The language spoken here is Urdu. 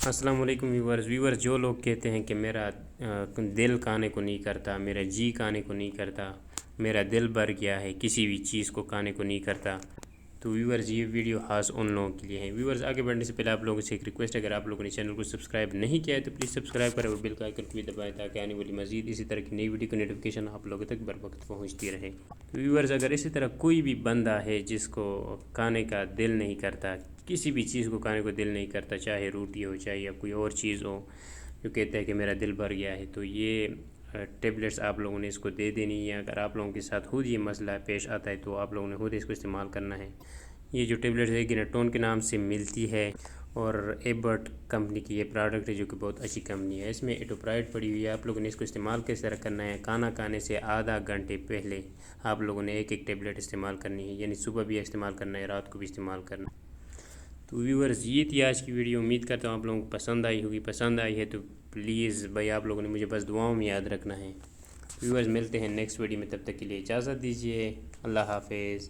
السلام علیکم ویورز جو لوگ کہتے ہیں کہ میرا دل کھانے کو نہیں کرتا، میرا جی کھانے کو نہیں کرتا، میرا دل بھر گیا ہے، کسی بھی چیز کو کھانے کو نہیں کرتا، تو ویورز یہ ویڈیو خاص ان لوگوں کے لیے ہے۔ ویورز آگے بڑھنے سے پہلے آپ لوگوں سے ایک ریکویسٹ ہے، اگر آپ لوگوں نے چینل کو سبسکرائب نہیں کیا ہے تو پلیز سبسکرائب کریں اور بیل کا آئیکن کو بھی دبائیں تاکہ آنے والی مزید اسی طرح کی نئی ویڈیو کی نوٹیفیکیشن آپ لوگوں تک بر وقت پہنچتی رہے۔ ویورز اگر اسی طرح کوئی بھی بندہ ہے جس کو کھانے کا دل نہیں کرتا، کسی بھی چیز کو کھانے کو دل نہیں کرتا، چاہے روٹی ہو چاہے یا کوئی اور چیز ہو، جو کہتا ہے کہ میرا دل بھر گیا ہے، تو یہ ٹیبلٹس آپ لوگوں نے اس کو دے دینی ہے۔ اگر آپ لوگوں کے ساتھ خود یہ مسئلہ پیش آتا ہے تو آپ لوگوں نے خود اس کو استعمال کرنا ہے۔ یہ جو ٹیبلٹس ہے گیناٹون کے نام سے ملتی ہے اور ایبرٹ کمپنی کی یہ پروڈکٹ ہے جو کہ بہت اچھی کمپنی ہے۔ اس میں ایٹوپرائڈ پڑی ہوئی ہے۔ آپ لوگوں نے اس کو استعمال کس طرح کرنا ہے، کھانا کھانے سے آدھا گھنٹے پہلے آپ لوگوں نے ایک ٹیبلٹ استعمال کرنی ہے، یعنی صبح بھی استعمال کرنا ہے، رات کو بھی استعمال کرنا ہے۔ تو ویورز یہ تھی آج کی ویڈیو، امید کرتا ہوں آپ لوگوں کو پسند آئی ہوگی۔ پسند آئی ہے تو پلیز بھائی آپ لوگوں نے مجھے بس دعاؤں میں یاد رکھنا ہے۔ ویورز ملتے ہیں نیکسٹ ویڈیو میں، تب تک کے لیے اجازت دیجیے، اللہ حافظ۔